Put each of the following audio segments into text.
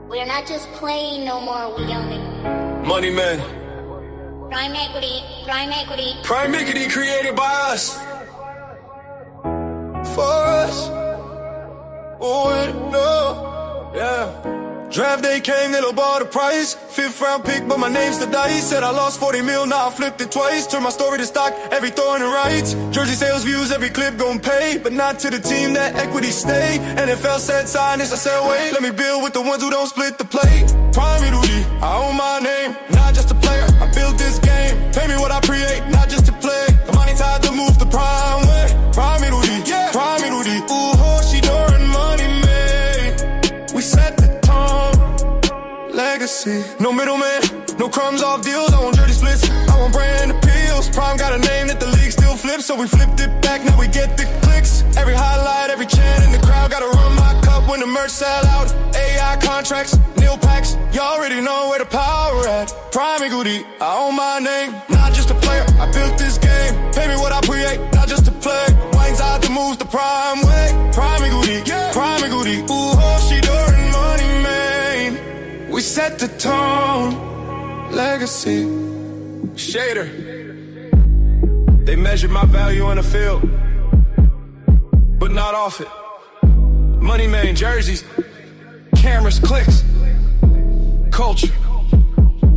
We're not just playing no more, we own it. Moneymane. Prime equity, prime equity. Prime equity created by us. For us. Ualreadykno. Yeah. Draft day came, they lowballed the price. 5th round pick, but my name's the dice. Said I lost 40 mil, now I flipped it twice. Turned my story to stock, every throw in the rights. Jersey sales views, every clip gon' pay. But not to the team that equity stay. NFL said sign this, I said wait. Let me build with the ones who don't split the play. Prime equity, I own my name, not just a player. I built this game, pay me what I create, not just to play. The money tied to move the prime way. Prime equity, yeah. Prime equity, ooh, Shedeur and Moneymane. We set the legacy, no middleman, no crumbs off deals. I want dirty splits, I want brand appeals. Prime got a name that the league still flips, so we flipped it back, now we get the clicks. Every highlight, every chant in the crowd, gotta run my cup when the merch sell out. AI contracts, nil packs, you already know where the power at. Prime equity, I own my name, not just a player. I built this game, pay me what I create, not just to play. Wines out to move the prime way. Prime equity, yeah. Prime equity, ooh, Shedeur and Moneymane. We set the tone, legacy. Shedeur. They measured my value on the field, but not off it. Moneymane jerseys, cameras, clicks, culture.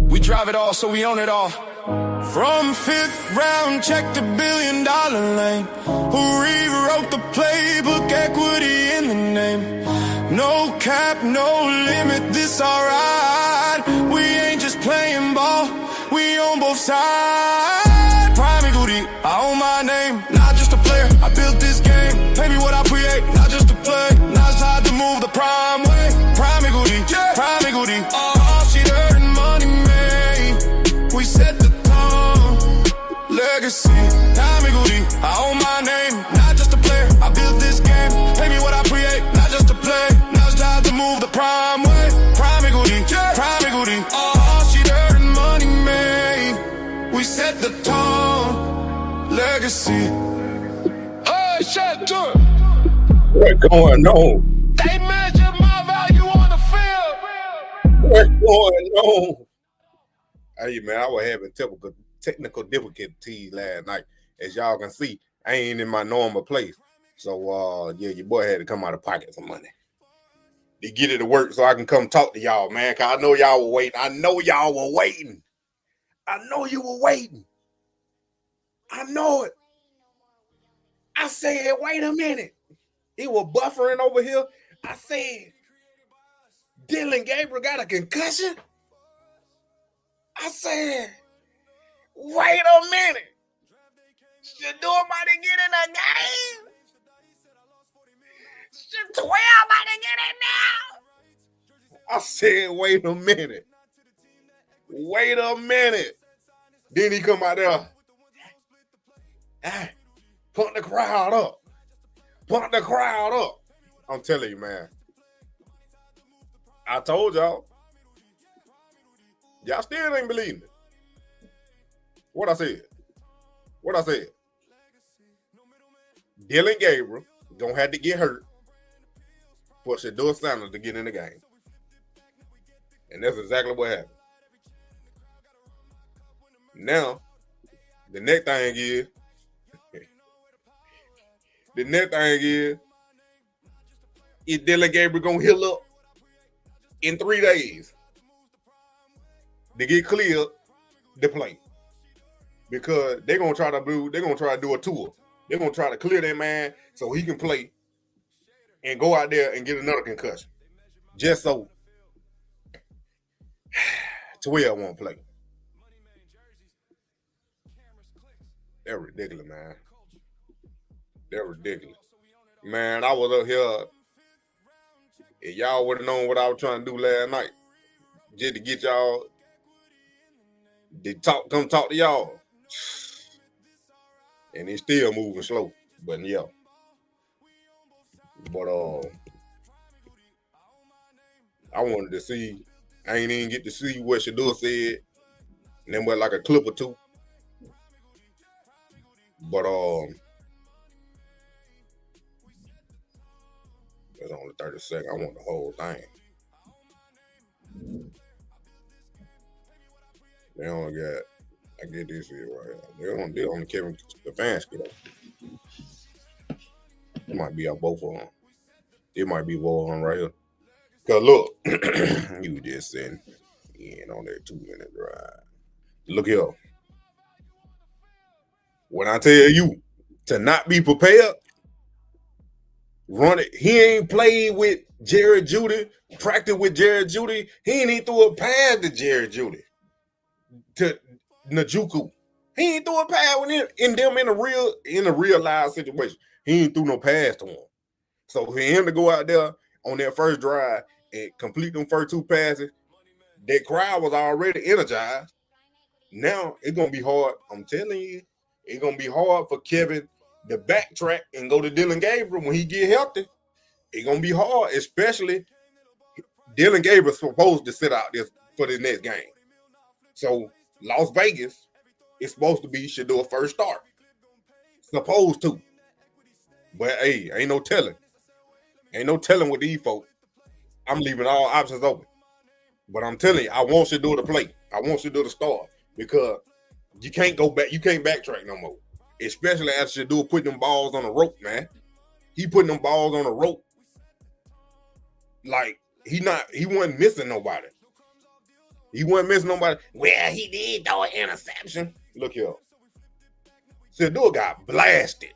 We drive it all, so we own it all. From 5th round, check the $1 billion lane. Who rewrote the playbook, equity in the name. No cap, no limit, this alright. We ain't just playing ball, we on both sides. Prime equity, I own my name, not just a player. I built this game, pay me what I create, not just to play. Now it's time to move the prime way. Prime equity, yeah. Prime equity, Shedeur and Moneymane. We set the tone, legacy. Prime equity, I own my name, not just a player. I built this game, pay me what I create, not just to play. To move the prime way. Prime equity, yeah. Prime equity, Shedeur and Moneymane. We set the tone, legacy. Hey, Shedeur. What's going on? They measure my value on the field. What's going on? Hey man, I was having technical difficulties last night. As y'all can see, I ain't in my normal place. So yeah, your boy had to come out of pocket some money to get it to work so I can come talk to y'all, man. Cause I know y'all were waiting. I know y'all were waiting. I know you were waiting. I know it. I said, wait a minute. He was buffering over here. I said, Dillon Gabriel got a concussion? I said, wait a minute. Shedeur might get in a game. 12 might get it now. I said, wait a minute. Wait a minute. Then he come out there. Hey, pump the crowd up. Pump the crowd up. I'm telling you, man. I told y'all. Y'all still ain't believing it. What I said. What I said. Dillon Gabriel gonna have to get hurt for Shedeur Sanders to get in the game. And that's exactly what happened. Now, the next thing is, is Dillon Gabriel gonna heal up in 3 days to get cleared to play? Because they're gonna try to do a tour. They're gonna try to clear that man so he can play and go out there and get another concussion. Just so 12 won't play. They're ridiculous, man. They're ridiculous. Man, I was up here. If y'all would have known what I was trying to do last night, just to get y'all to come talk to y'all. And it's still moving slow. But yeah. But I wanted to see. I ain't even get to see what Shedeur said. And then went like a clip or two. But It's only 30 seconds. I want the whole thing. They only got. I get this here right here. They on Kevin Stefanski though. It might be out both of them. It might be both of them right here. Cause look, you just sitting in on that 2-minute drive. Look here. When I tell you to not be prepared, run it. He ain't played with Jerry Jeudy, practice with Jerry Jeudy. He ain't even threw a pass to Jerry Jeudy, to Njoku. He ain't threw a pass in a real live situation. He ain't threw no pass to him. So for him to go out there on that first drive and complete them first 2 passes, that crowd was already energized. Now it's gonna be hard. I'm telling you, it's gonna be hard for Kevin to backtrack and go to Dylan Gabriel when he get healthy. It's gonna be hard, especially Dylan Gabriel's supposed to sit out this for the next game. So Las Vegas is supposed to be Shedeur first start. Supposed to. But hey, ain't no telling. Ain't no telling with these folks. I'm leaving all options open. But I'm telling you, I want Shedeur to play. I want Shedeur to start because you can't go back. You can't backtrack no more. Especially after Shedeur putting them balls on the rope, man. He putting them balls on the rope. Like, he wasn't missing nobody. He wasn't missing nobody. Well, he did throw an interception. Look here. Shedeur got blasted.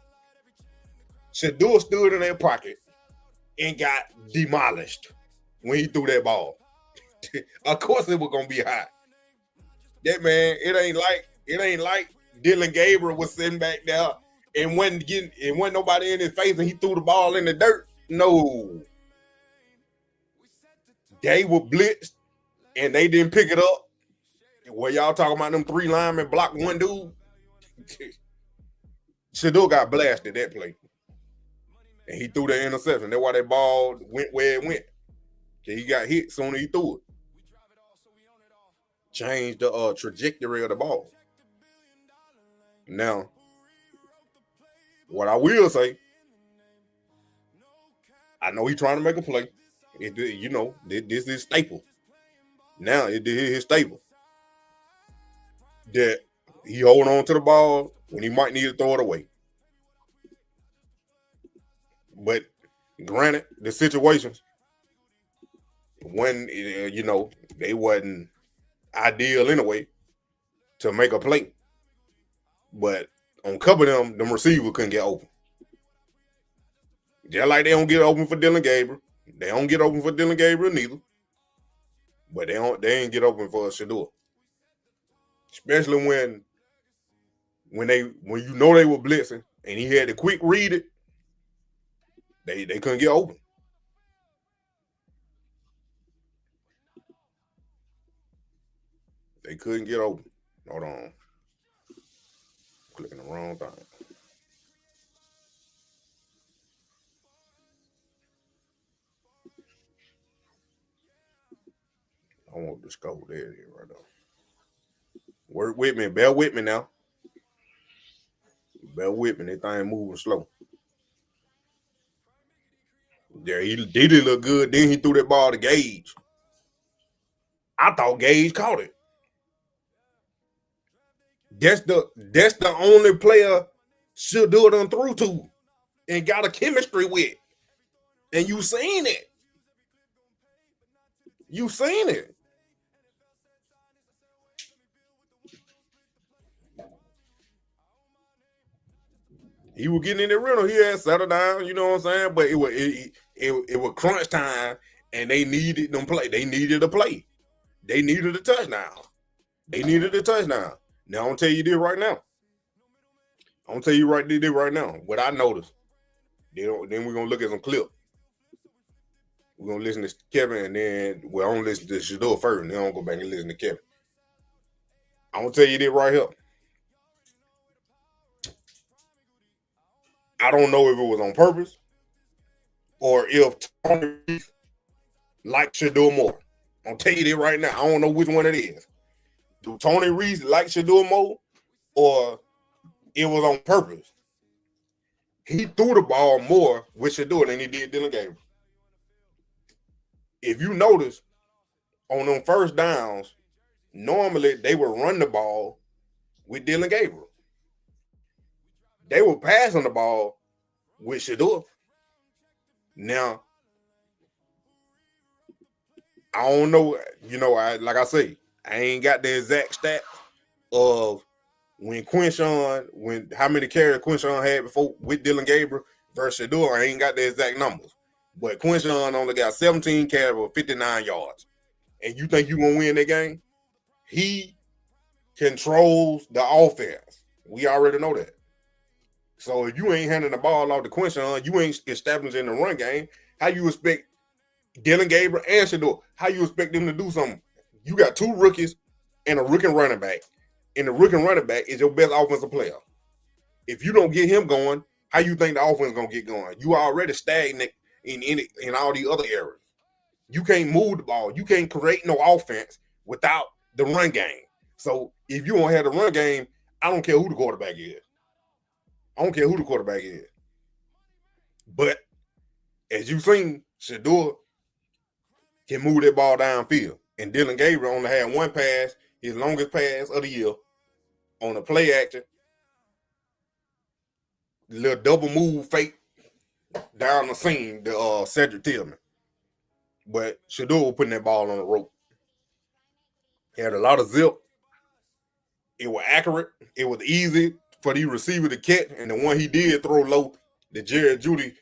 Shedeur stood in their pocket and got demolished when he threw that ball. Of course it was gonna be hot. That man, it ain't like Dylan Gabriel was sitting back there and wasn't nobody in his face and he threw the ball in the dirt. No. They were blitzed and they didn't pick it up. Where y'all talking about them 3 linemen block one dude? Shedeur got blasted that play. And he threw the interception. That's why that ball went where it went. He got hit soon as he threw it. Changed the trajectory of the ball. Now, what I will say, I know he's trying to make a play. This is staple. Now it is his staple. That he hold on to the ball when he might need to throw it away. But granted, the situations when they wasn't ideal anyway to make a play. But on a couple of them receivers couldn't get open. Just like they don't get open for Dylan Gabriel. They don't get open for Dylan Gabriel neither. But they ain't get open for Shedeur. Especially when they were blitzing and he had to quick read it, they couldn't get open. They couldn't get open. Hold on. Clicking the wrong thing. I want the score there right now. Work with me. Bear with me now. Bear with me. That thing moving slow. Yeah, he did look good. Then he threw that ball to Gage. I thought Gage caught it. That's the only player Shedeur done threw to and got a chemistry with. And you seen it. You seen it. He was getting in the rhythm. He had settled down, you know what I'm saying? But it was crunch time, and they needed them play. They needed a play. They needed a touchdown. Now, I'm going to tell you this right now. What I noticed. Then we're going to look at some clips. We're going to listen to Kevin, and then I'm going to listen to Shedeur first, and then I'm going to go back and listen to Kevin. I'm going to tell you this right here. I don't know if it was on purpose or if Tony liked Shedeur more. I'll tell you this right now. I don't know which one it is. Do Tony Reese like Shedeur more or it was on purpose? He threw the ball more with Shedeur than he did Dylan Gabriel. If you notice, on them first downs, normally they would run the ball with Dylan Gabriel. They were passing the ball with Shedeur. Now, I don't know, like I say, I ain't got the exact stat of how many carries Quinshawn had before with Dylan Gabriel versus Shedeur. I ain't got the exact numbers. But Quinshawn only got 17 carries for 59 yards. And you think you're going to win that game? He controls the offense. We already know that. So if you ain't handing the ball off to Quinshawn, you ain't establishing the run game, how you expect Dylan Gabriel and Shedeur, how you expect them to do something? You got two rookies and a rookie running back. And the rookie running back is your best offensive player. If you don't get him going, how you think the offense is going to get going? You already stagnant in all the other areas. You can't move the ball. You can't create no offense without the run game. So if you don't have the run game, I don't care who the quarterback is. But as you've seen, Shedeur can move that ball downfield. And Dylan Gabriel only had one pass, his longest pass of the year, on a play action. Little double move fake down the seam to Cedric Tillman. But Shedeur was putting that ball on the rope. He had a lot of zip. It was accurate. It was easy for the receiver to catch. And the one he did throw low, the Jared Judy,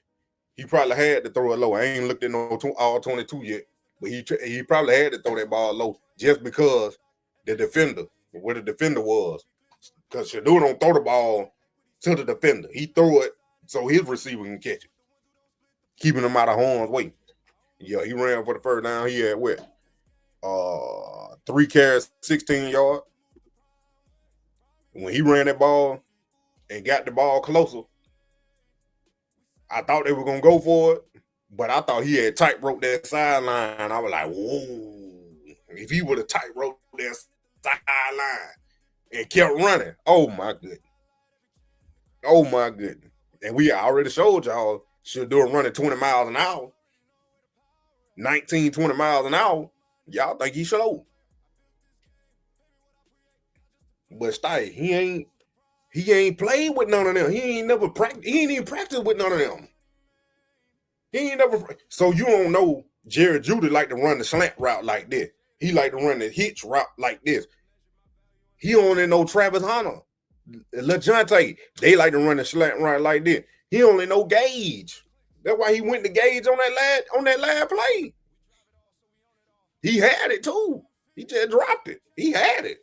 he probably had to throw it low. I ain't looked at no all 22 yet. But he probably had to throw that ball low just because where the defender was. Because Shedeur don't throw the ball to the defender. He threw it so his receiver can catch it, keeping him out of harm's way. Yeah, he ran for the first down. He had 3 carries, 16 yards. When he ran that ball and got the ball closer, I thought they were going to go for it, but I thought he had tightrope that sideline. I was like, whoa. If he would have tightrope that sideline and kept running, oh my goodness. And we already showed y'all Shedeur running 20 miles an hour. 19, 20 miles an hour. Y'all think he slow. But he ain't played with none of them. He ain't even practiced with none of them. So you don't know Jared Judy like to run the slant route like this. He like to run the hitch route like this. He only know Travis Hunter, LeJontay. They like to run the slant route like this. He only know Gage. That's why he went to Gage on that last play. He had it too. He just dropped it. He had it.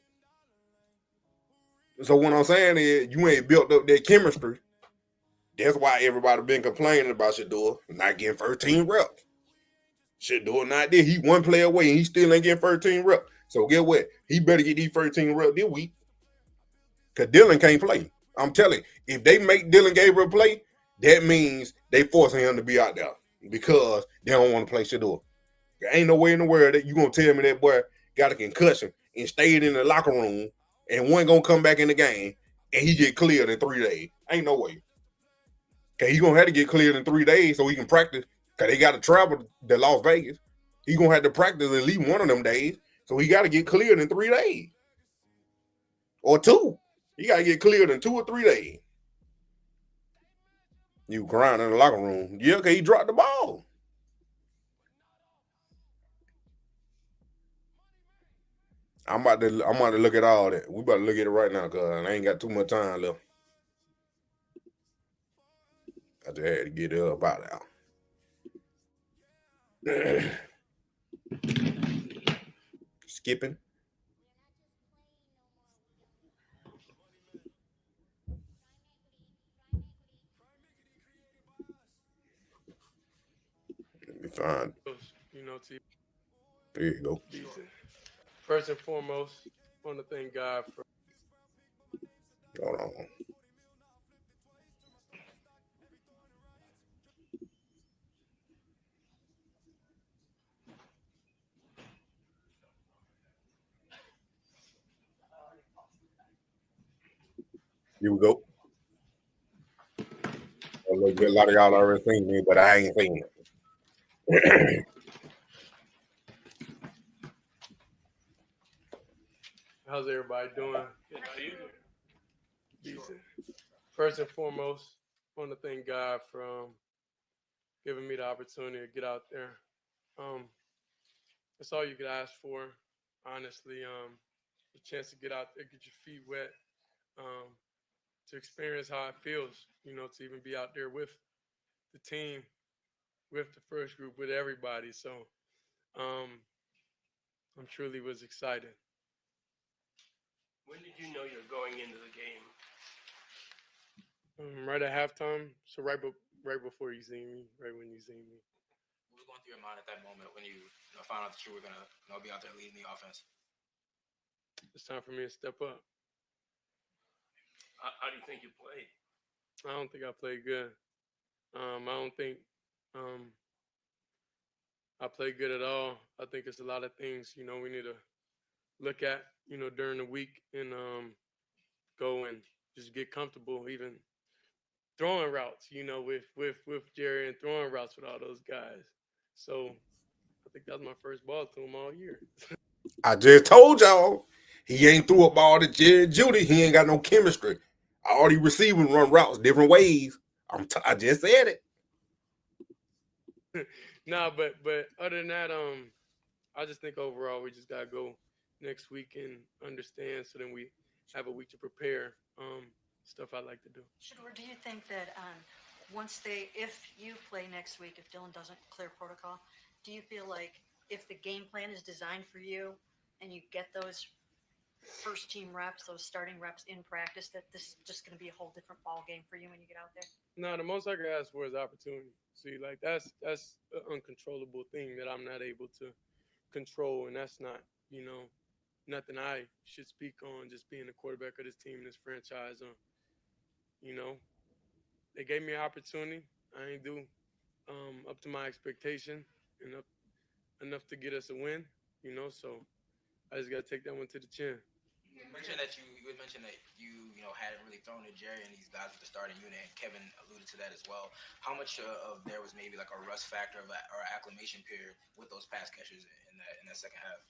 So what I'm saying is you ain't built up that chemistry. That's why everybody been complaining about Shedeur not getting 13 reps. Shedeur not there. He one play away and he still ain't getting 13 reps. So get what? He better get these 13 reps this week. Because Dylan can't play. I'm telling you, if they make Dylan Gabriel play, that means they forcing him to be out there because they don't want to play Shedeur. There ain't no way in the world that you going to tell me that boy got a concussion and stayed in the locker room and wasn't going to come back in the game and he get cleared in 3 days. Ain't no way. Okay, he going to have to get cleared in 3 days so he can practice because they got to travel to Las Vegas. He going to have to practice at least one of them days, so he got to get cleared in 3 days. Or 2. He got to get cleared in 2 or 3 days. You crying in the locker room. Yeah, because he dropped the ball. I'm about to look at all that. We about to look at it right now because I ain't got too much time left. I just had to get it up out there. Skipping. Let me find. There you go. First and foremost, I want to thank God for. Hold on. Here we go. A lot of y'all already seen me, but I ain't seen it. How's everybody doing? Decent. First and foremost, I want to thank God for giving me the opportunity to get out there. That's all you could ask for, honestly. The chance to get out there, get your feet wet, to experience how it feels, to even be out there with the team, with the first group, with everybody. So I'm truly was excited. When did you know you're going into the game? Right at halftime, so right before you see me, right when you see me. What was going through your mind at that moment when you found out that you were gonna be out there leading the offense? It's time for me to step up. How do you think you played? I don't think I played good. I don't think I played good at all. I think it's a lot of things, we need to look at, during the week and go and just get comfortable, even throwing routes, with Jerry and throwing routes with all those guys. So I think that was my first ball to him all year. I just told y'all he ain't threw a ball to Jerry Judy. He ain't got no chemistry. All the receivers run routes different ways. I just said it. No, but other than that, I just think overall we just gotta go next week and understand, so then we have a week to prepare. Stuff I like to do. Shedeur, do you think that if you play next week, if Dylan doesn't clear protocol, do you feel like if the game plan is designed for you and you get those first team reps, those starting reps in practice, that this is just going to be a whole different ball game for you when you get out there? No, the most I can ask for is opportunity. See, like that's an uncontrollable thing that I'm not able to control, and that's not, nothing I should speak on. Just being the quarterback of this team, this franchise, they gave me an opportunity. I ain't do up to my expectation and enough to get us a win, so I just got to take that one to the chin. You mentioned that you hadn't really thrown to Jerry and these guys with the starting unit, and Kevin alluded to that as well. How much of there was maybe like a rust factor or acclimation period with those pass catchers in that second half?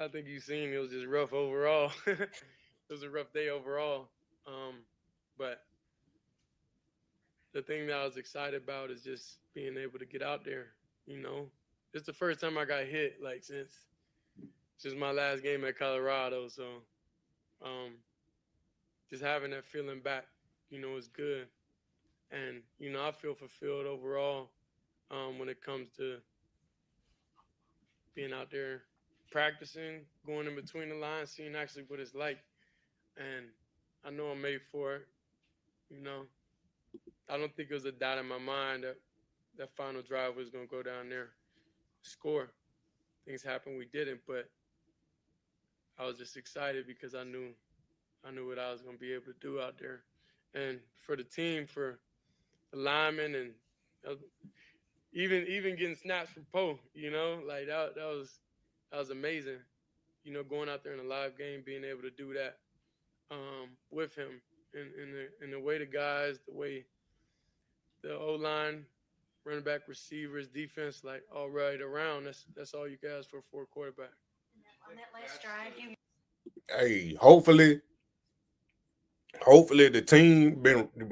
I think you've seen it was just rough overall. It was a rough day overall. But the thing that I was excited about is just being able to get out there. It's the first time I got hit since my last game at Colorado. So just having that feeling back, is good. And, I feel fulfilled overall when it comes to being out there practicing, going in between the lines, seeing actually what it's like. And I know I'm made for it. I don't think it was a doubt in my mind that final drive was going to go down there, score. Things happened, we didn't, but I was just excited because I knew what I was going to be able to do out there. And for the team, for the linemen, and even getting snaps from Poe, like that was amazing. Going out there in a live game, being able to do that with him, and the way the guys, the way the O-line, running back, receivers, defense, like all right around. That's all you can ask for a quarterback. On that last drive, Hey, hopefully the team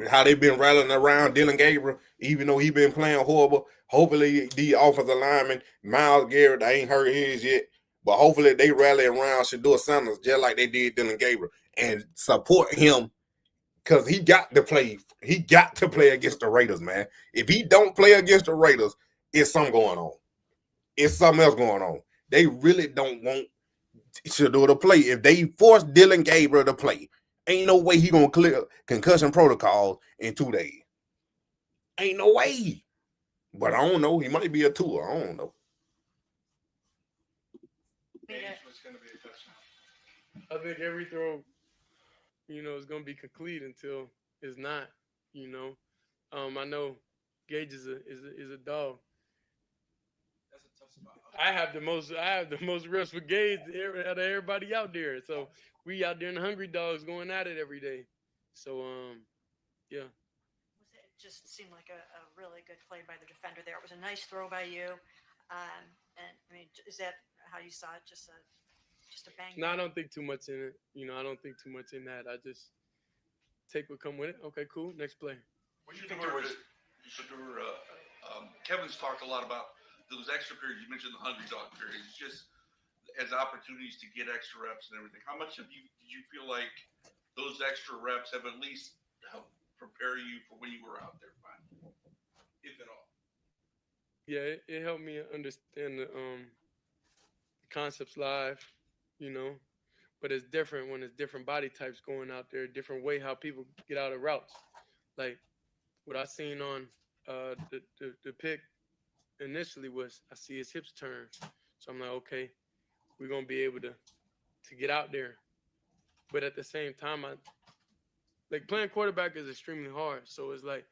how they been rallying around Dylan Gabriel, even though he been playing horrible. Hopefully the offensive lineman, Myles Garrett, I ain't heard his yet, but hopefully they rally around Shedeur Sanders just like they did Dylan Gabriel and support him, because he got to play. He got to play against the Raiders, man. If he don't play against the Raiders, it's something going on. It's something else going on. They really don't want Shedeur to play. If they force Dylan Gabriel to play, ain't no way he gonna clear concussion protocol in 2 days. Ain't no way. But I don't know. He might be a tour. I don't know. I think every throw, is going to be complete until it's not. I know Gage is a dog. That's a tough spot. I have the most reps for Gage out of everybody out there. So we out there in the Hungry Dogs going at it every day. So yeah. It just seemed like a really good play by the defender there. It was a nice throw by you. And I mean, is that how you saw it? Just Just a bang. No, I don't think too much in it. I don't think too much in that. I just take what come with it. Okay, cool. Next play. What do you think there was? Shedeur, Kevin's talked a lot about those extra periods. You mentioned the hungry dog periods, just as opportunities to get extra reps and everything. How much did you feel like those extra reps have at least helped prepare you for when you were out there finally, if at all? Yeah, it helped me understand the concepts live, you know. But it's different when it's different body types going out there, different way how people get out of routes. Like what I seen on the pick initially was I see his hips turn. So I'm like, okay, we're gonna be able to get out there. But at the same time, I like playing quarterback is extremely hard. So it's like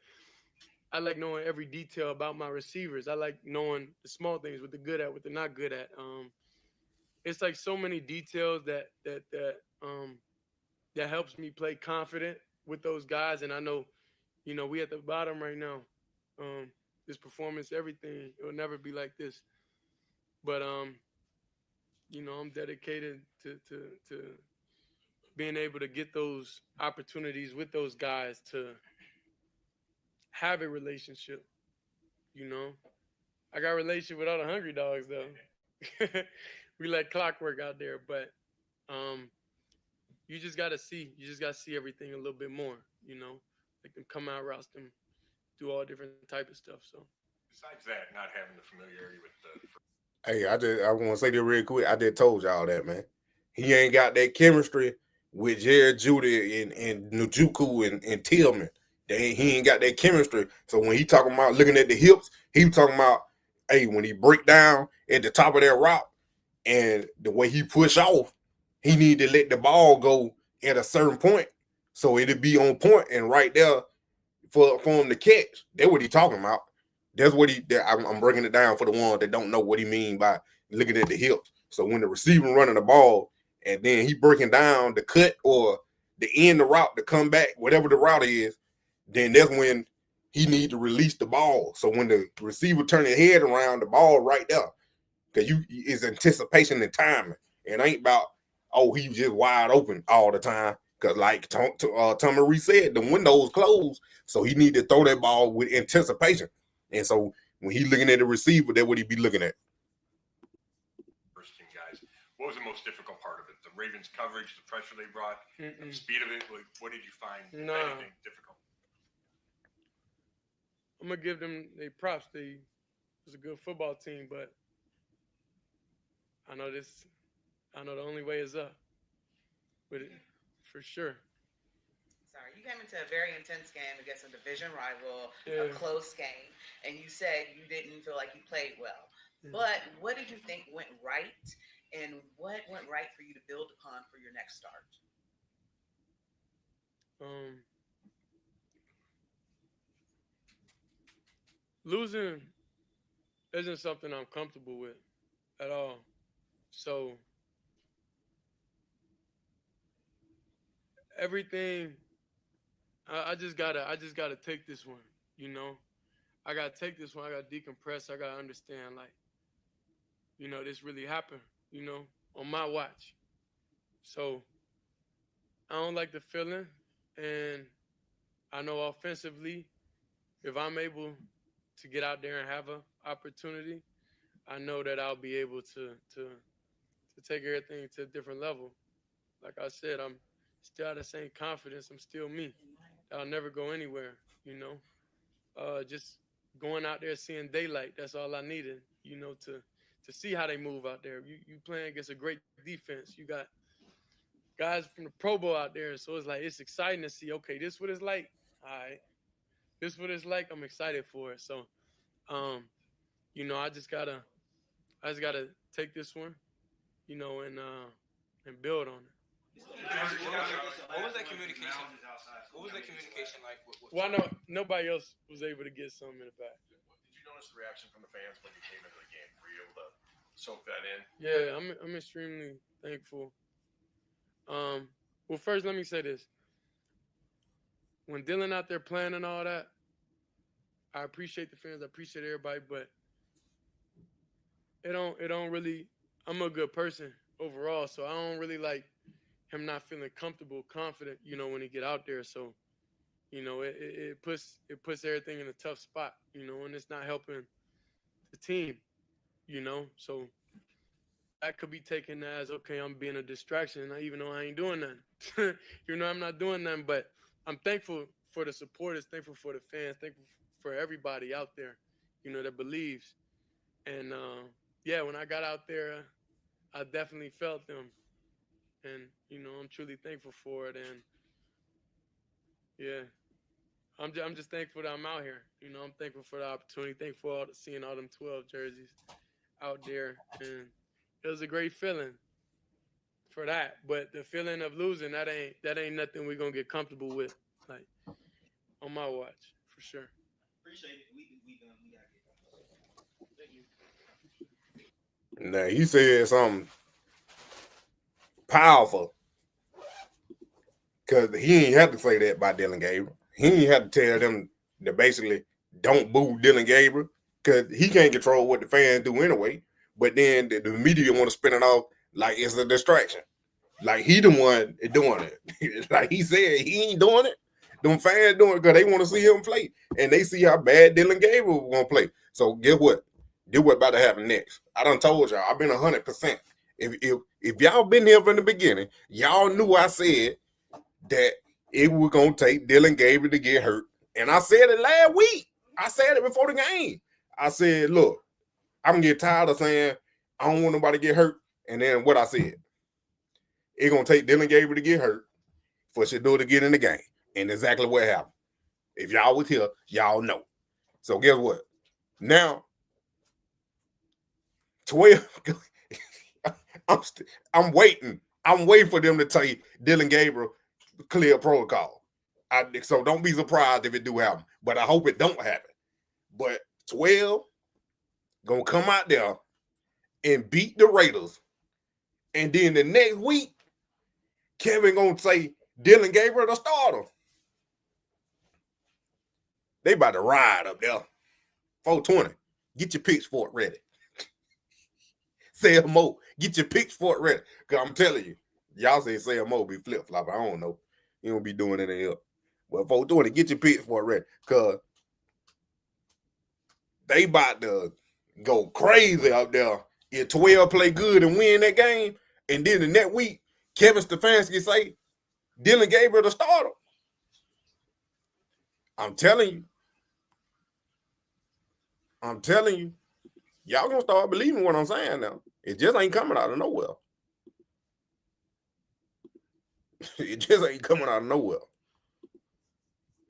I like knowing every detail about my receivers. I like knowing the small things, what they're good at, what they're not good at. It's like so many details that helps me play confident with those guys. And I know, we at the bottom right now. This performance, everything, it will never be like this. But I'm dedicated to being able to get those opportunities with those guys to have a relationship. I got a relationship with all the hungry dogs though. We like clockwork out there, but you just gotta see everything a little bit more, like them come out routes, them do all different type of stuff. So besides that, not having the familiarity with the Hey, I want to say this real quick. I just told y'all that, man. He ain't got that chemistry with Jared Judy and Njoku and Tillman. He ain't got that chemistry. So when he talking about looking at the hips, he talking about, hey, when he break down at the top of that route and the way he push off, he need to let the ball go at a certain point so it'll be on point and right there for him to catch. That's what he talking about. That's what I'm breaking it down for the ones that don't know what he mean by looking at the hips. So when the receiver running the ball and then he breaking down the cut or the end of the route to come back, whatever the route is, then that's when he need to release the ball. So when the receiver turn his head around, the ball right there, because it's anticipation and timing. It ain't about, he was just wide open all the time. Because like Tommy Reed said, the window's closed, so he need to throw that ball with anticipation. And so when he looking at the receiver, that's what he be looking at. First team guys, what was the most difficult part of it? The Ravens' coverage, the pressure they brought, the speed of it. What did you find? Anything difficult? I'm gonna give them their props. It was a good football team, but I know the only way is up. But for sure. Sorry, you came into a very intense game against a division rival, a close game, and you said you didn't feel like you played well. But what did you think went right, and what went right for you to build upon for your next start? Losing isn't something I'm comfortable with at all. So everything, I just gotta take this one. I gotta take this one. I gotta decompress. I gotta understand, like, this really happened. On my watch. So I don't like the feeling, and I know offensively, if I'm able to get out there and have an opportunity, I know that I'll be able to take everything to a different level. Like I said, I'm still have the same confidence. I'm still me. I'll never go anywhere, just going out there seeing daylight. That's all I needed, to see how they move out there. You playing against a great defense. You got guys from the Pro Bowl out there. So it's like, it's exciting to see, okay, this is what it's like. All right. This is what it's like. I'm excited for it. So, I just gotta take this one, and build on it. What was that communication? What was that communication like? Well, I know nobody else was able to get something in the back. Did you notice the reaction from the fans when you came into the game? Were you able to soak that in? Yeah, I'm extremely thankful. Well, first let me say this. When Dylan out there playing and all that, I appreciate the fans. I appreciate everybody, but it don't really. I'm a good person. overall. So I don't really like him not feeling comfortable, confident, when he get out there. So it puts everything in a tough spot, and it's not helping the team, So that could be taken as okay, I'm being a distraction, even though I ain't doing nothing. I'm not doing nothing, but I'm thankful for the supporters, thankful for the fans, thankful for everybody out there, that believes. And yeah, when I got out there, I definitely felt them, and I'm truly thankful for it. And yeah, I'm just thankful that I'm out here. I'm thankful for the opportunity, thankful for seeing all them 12 jerseys out there, and it was a great feeling for that. But the feeling of losing, that ain't nothing we're gonna get comfortable with, like on my watch for sure. Appreciate it. We gotta get. Thank you. Now he said something powerful because he ain't had to say that about Dylan Gabriel. He ain't had to tell them to basically don't boo Dylan Gabriel because he can't control what the fans do anyway. But then the media want to spin it off like it's a distraction. Like he the one doing it. Like he said he ain't doing it. Them fans doing it because they want to see him play. And they see how bad Dylan Gabriel gonna play. So guess what? Guess what about to happen next? I done told y'all, I've been 100%. If y'all been here from the beginning, y'all knew I said that it was gonna take Dylan Gabriel to get hurt. And I said it last week. I said it before the game. I said, look, I'm gonna get tired of saying I don't want nobody to get hurt. And then what I said, it's gonna take Dylan Gabriel to get hurt for Shedeur to get in the game. And exactly what happened. If y'all was here, y'all know. So guess what? Now, 12. I'm waiting. I'm waiting for them to take Dylan Gabriel clear protocol. So don't be surprised if it do happen. But I hope it don't happen. But 12 gonna come out there and beat the Raiders. And then the next week, Kevin gonna say Dylan Gabriel the starter. They about to ride up there. 420. Get your pitchfork ready. Say more. Get your pitchfork ready. Because I'm telling you, y'all say more be flip-flop. I don't know. You don't be doing anything else. But 420, get your pitchfork ready. Because they about to go crazy out there. If 12 play good and win that game, and then the next week, Kevin Stefanski say, Dylan Gabriel the starter. I'm telling you. Y'all gonna start believing what I'm saying now. It just ain't coming out of nowhere. It just ain't coming out of nowhere.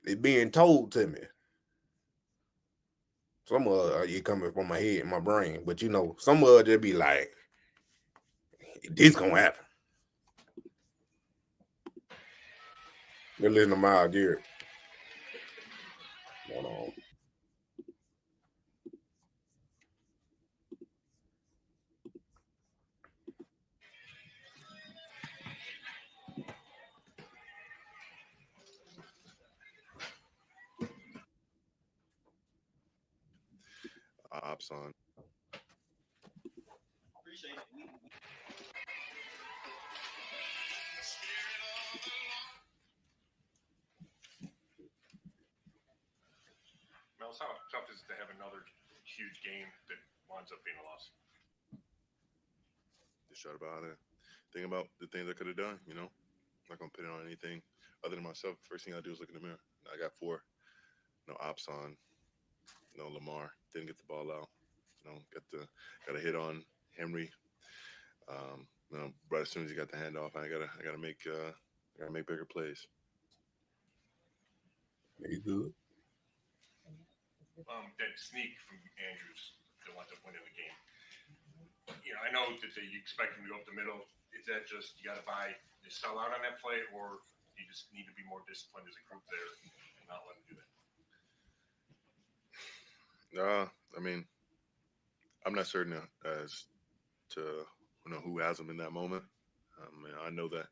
It's being told to me. Some of it coming from my head and my brain. But some of it just be like, this gonna happen. Let's listen to Miles Garrett. Hold on. Ops on. Appreciate it. Mel, how tough is it to have another huge game that winds up being a loss? Just try about it. Think about the things I could have done, I'm not going to put it on anything other than myself. First thing I do is look in the mirror. I got 4. No ops on. No Lamar. Didn't get the ball out. Got a hit on Henry. Right as soon as he got the handoff, I gotta make bigger plays. You good? That sneak from Andrews that wound up winning the game. I know that you expect him to go up the middle. Is that just you got to sell out on that play, or you just need to be more disciplined as a group there and not let him do that? I'm not certain as to who has them in that moment. I know that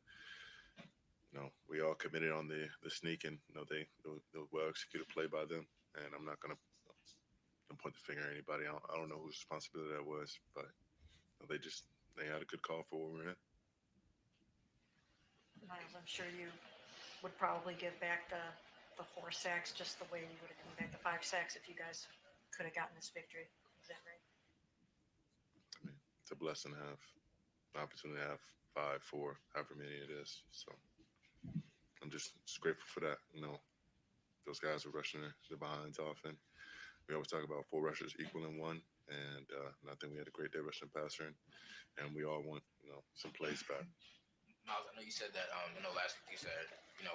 we all committed on the sneak, and they well executed play by them, and I'm not gonna point the finger at anybody. I don't know whose responsibility that was, but they just they had a good call for what we're in. Miles, I'm sure you would probably give back the 4 sacks just the way you would have given back the 5 sacks if you guys could have gotten this victory. Is that right? I mean, it's a blessing to have the opportunity to have 5, 4, however many it is. So I'm just grateful for that. Those guys were rushing the behinds often. We always talk about 4 rushers equaling 1, and I think we had a great day rushing passer, and we all want some plays back. Miles, I know you said that, last week you said,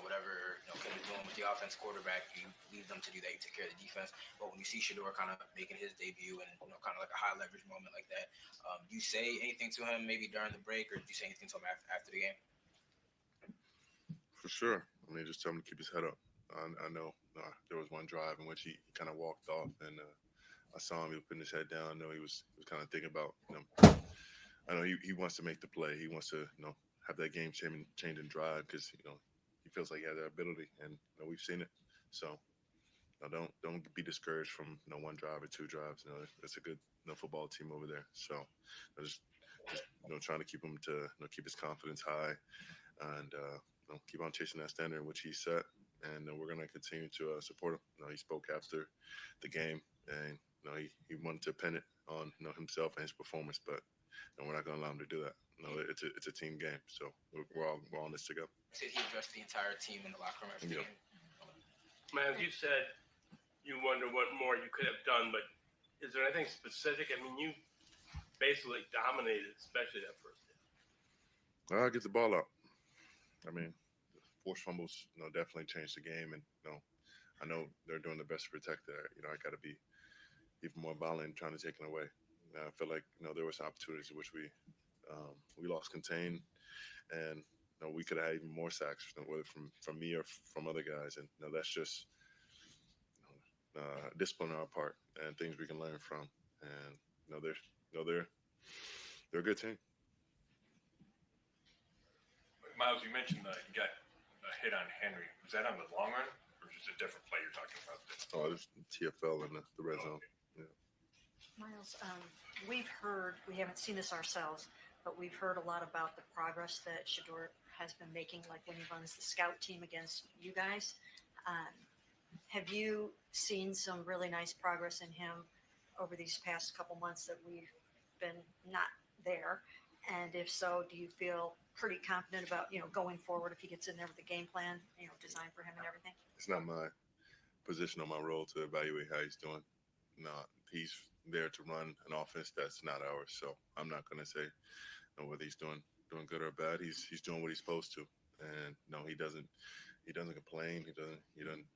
whatever, Kevin's doing with the offense quarterback, you leave them to do that, you take care of the defense. But when you see Shedeur kind of making his debut and, kind of like a high leverage moment like that, do you say anything to him maybe during the break, or do you say anything to him after the game? For sure. I mean, just tell him to keep his head up. I know there was one drive in which he kind of walked off, and I saw him. He was putting his head down. I know he was kind of thinking about, I know he wants to make the play. He wants to, have that game changing drive because he feels like he has that ability, and we've seen it. So don't be discouraged from 1 drive or 2 drives. It's a good football team over there. So just trying to keep him to keep his confidence high, and keep on chasing that standard in which he set. And we're gonna continue to support him. He spoke after the game, and he wanted to pin it on himself and his performance, but we're not gonna allow him to do that. It's a team game, so we're all in this together. You said he addressed the entire team in the locker room after the game. Man, you said you wonder what more you could have done, but is there anything specific? I mean, you basically dominated, especially that first game. Get the ball out. I mean, forced fumbles, definitely changed the game, and I know they're doing their best to protect that. I got to be even more violent trying to take it away. I feel like there were some opportunities in which we lost contain, and we could have had even more sacks, whether from me or from other guys, and that's just discipline on our part and things we can learn from. And they're a good team. Miles, you mentioned that you got a hit on Henry. Was that on the long run, or is it a different play you're talking about? Oh, there's TFL in the red zone. Yeah. Miles, we've heard, we haven't seen this ourselves, but we've heard a lot about the progress that Shedeur has been making, like when he runs the scout team against you guys. Have you seen some really nice progress in him over these past couple months that we've been not there? And if so, do you feel pretty confident about, going forward if he gets in there with the game plan, designed for him and everything? It's not my position or my role to evaluate how he's doing. No, he's there to run an offense that's not ours. So I'm not going to say whether he's doing good or bad. He's doing what he's supposed to, and no, he doesn't complain. He doesn't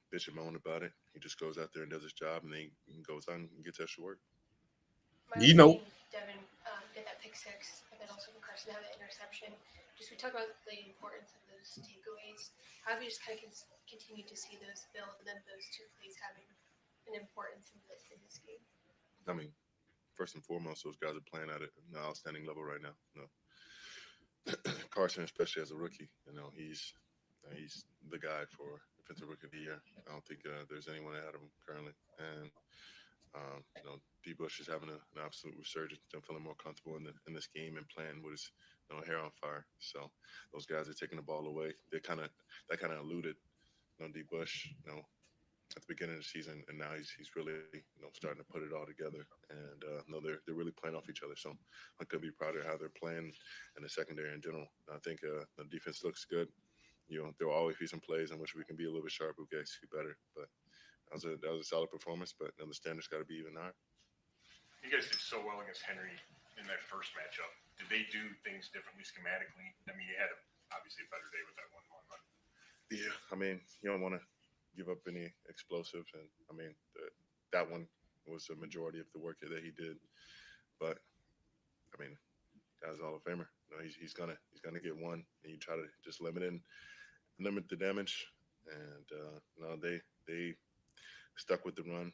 bitch and moan about it. He just goes out there and does his job, and then he goes on and gets extra work. Devin get that pick 6, but then also Carson have that interception. We talk about the importance of those takeaways. How have you just kind of continued to see those build, and then those 2 plays having an importance in this game? I mean, first and foremost, those guys are playing at an outstanding level right now. Carson, especially as a rookie, he's the guy for Defensive Rookie of the Year. I don't think there's anyone ahead of him currently. And D. Bush is having an absolute resurgence. I'm feeling more comfortable in this game and playing with his hair on fire. So those guys are taking the ball away. That kind of eluded D. Bush at the beginning of the season, and now he's really starting to put it all together. And they're really playing off each other. So I'm gonna be proud of how they're playing in the secondary in general. I think the defense looks good. There will always be some plays in which we can be a little bit sharper, we can execute better. But that was a solid performance. But the standard's got to be even higher. You guys did so well against Henry in that first matchup. Did they do things differently schematically? I mean, you had obviously a better day with that one long run. Yeah, I mean, you don't want to give up any explosives, and I mean that one was a majority of the work that he did. But I mean, guy's Hall of Famer. He's gonna get one, and you try to just limit the damage. And they stuck with the run.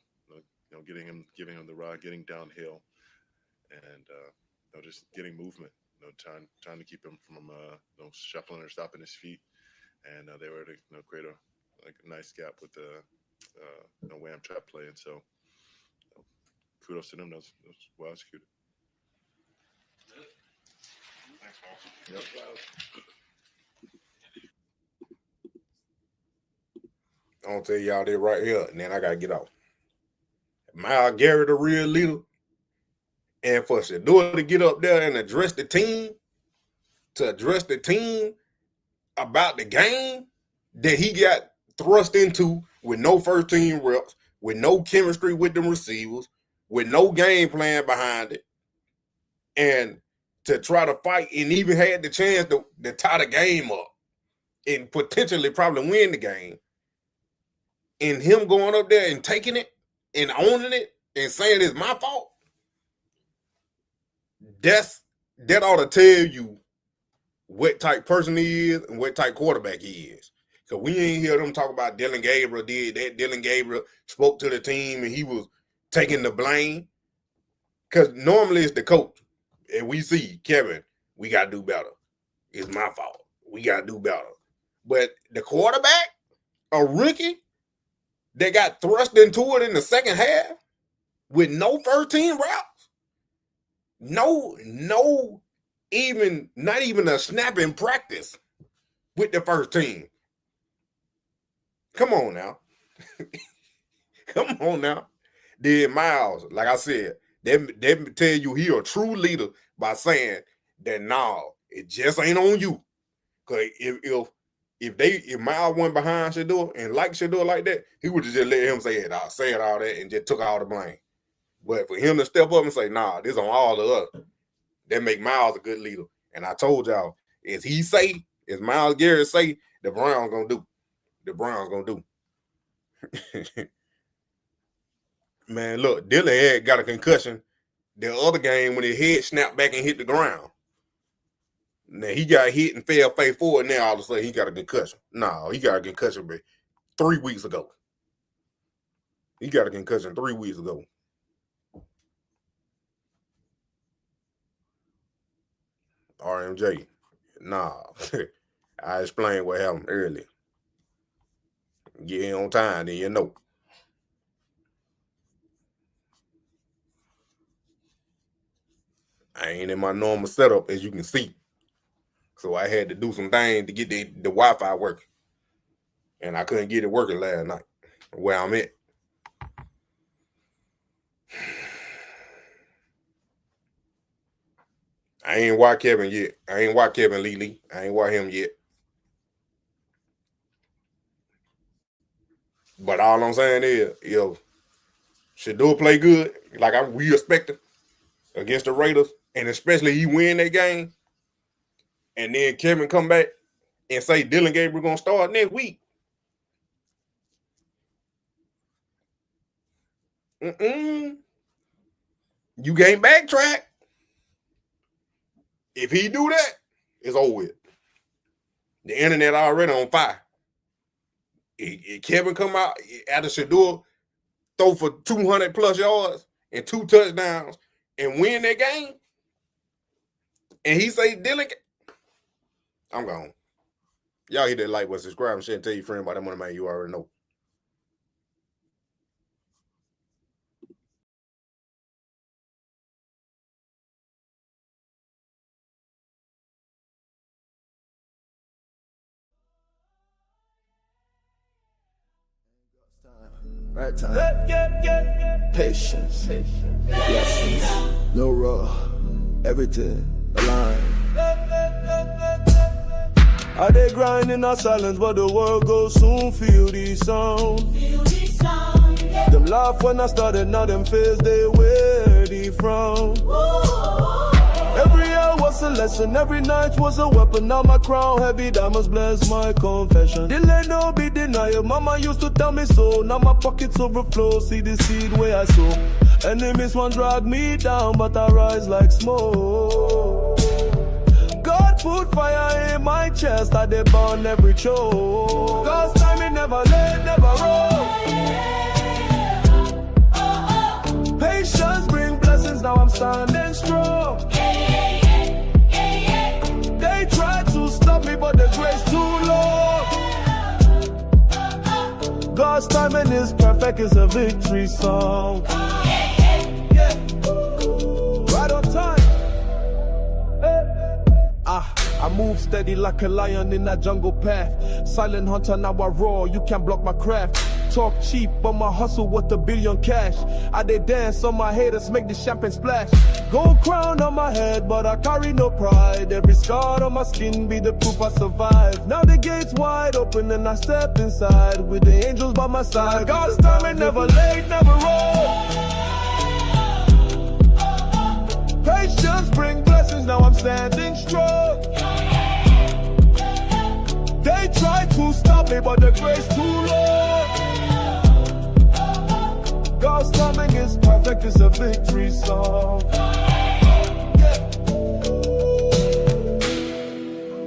Giving him the rod, getting downhill, and just getting movement. Trying to keep him from shuffling or stopping his feet. And they were able to create a nice gap with the wham trap play. And so kudos to them. That was well executed. Thanks, Paul. Yep. I'm gonna tell y'all this right here, and then I gotta get off. Myles Garrett, a real leader, and for Shedeur to get up there and address the team about the game that he got thrust into with no first team reps, with no chemistry with them receivers, with no game plan behind it, and to try to fight and even had the chance to tie the game up and potentially probably win the game. And him going up there and taking it and owning it and saying it's my fault, that ought to tell you what type person he is and what type quarterback he is. Because we ain't hear them talk about Dylan Gabriel did that. Dylan Gabriel spoke to the team and he was taking the blame. Because normally it's the coach. And we see, Kevin, we got to do better. It's my fault. We got to do better. But the quarterback, a rookie, that got thrust into it in the second half with no first team routes, not even a snap in practice with the first team. Come on now. Come on now. Then Myles, like I said, they tell you he a true leader by saying that no, it just ain't on you. Because if Myles went behind Shedeur and liked Shedeur like that, he would just let him say all that and just took all the blame. But for him to step up and say, nah, this on all of us, that make Myles a good leader. And I told y'all, as Myles Garrett say, the Browns gonna do. The Browns gonna do. Man, look, Dylan had got a concussion the other game when his head snapped back and hit the ground. Now, he got hit and fell face forward. Now, all of a sudden, he got a concussion. No, he got a concussion 3 weeks ago. He got a concussion 3 weeks ago. RMJ. Nah. I explained what happened earlier. Get in on time, then you know. I ain't in my normal setup, as you can see. So I had to do some things to get the Wi-Fi working. And I couldn't get it working last night where I'm at. I ain't watch Kevin yet. I ain't watch Kevin Lee. I ain't watch him yet. But all I'm saying is, Shedeur play good, like we expected against the Raiders, and especially he win that game, and then Kevin come back and say Dylan Gabriel gonna start next week. You can't backtrack. If he do that, it's over with. The internet already on fire. If Kevin come out after Shedeur throw for 200 plus yards and 2 touchdowns and win that game, and he say Dylan, I'm gone. Y'all hit that like button, subscribe, and share, and tell your friend about that Moneymane. You already know. Right time. Patience. Blessings. No raw. Everything aligned. I they grind in our silence, but the world goes soon. Feel these sounds. Yeah. Them laugh when I started, now them face they wear the frown. Every hour was a lesson, every night was a weapon. Now my crown heavy, diamonds bless my confession. Delay no be denial, mama used to tell me so. Now my pockets overflow, see the seed where I sow. Enemies want drag me down, but I rise like smoke. God put fire in my chest, I they burn every choke. God's time it never late, never roll. Patience bring blessings, now I'm standing strong. They try to stop me, but the grace too low. God's timing is perfect, it's a victory song. Yeah. Right on time. Hey. move steady like a lion in a jungle path. Silent hunter, now I roar, you can't block my craft. Talk cheap, but my hustle worth $1 billion cash. I they dance on my haters, make the champagne splash. Gold crown on my head, but I carry no pride. Every scar on my skin be the proof I survived. Now the gates wide open and I step inside with the angels by my side. God's timing, never late, never wrong. Patience bring blessings, now I'm standing strong. They try to stop me, but the grace too long. God's timing is perfect, it's a victory song.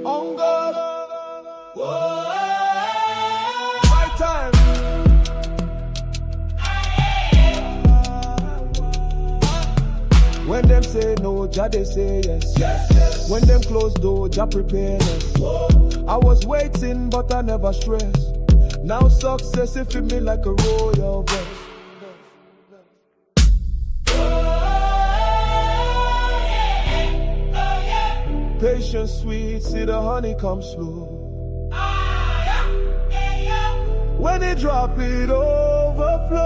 On God, my time. When them say no, Jah they say yes. When them close door, Jah prepare us. I was waiting, but I never stressed. Now success it fit me like a royal vest. Patience sweet, see the honey come slow. When it drop, it overflow.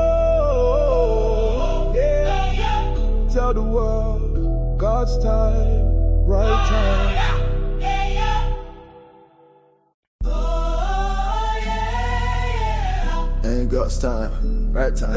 Yeah. Tell the world, God's time, right time. Ain't God's time, right time.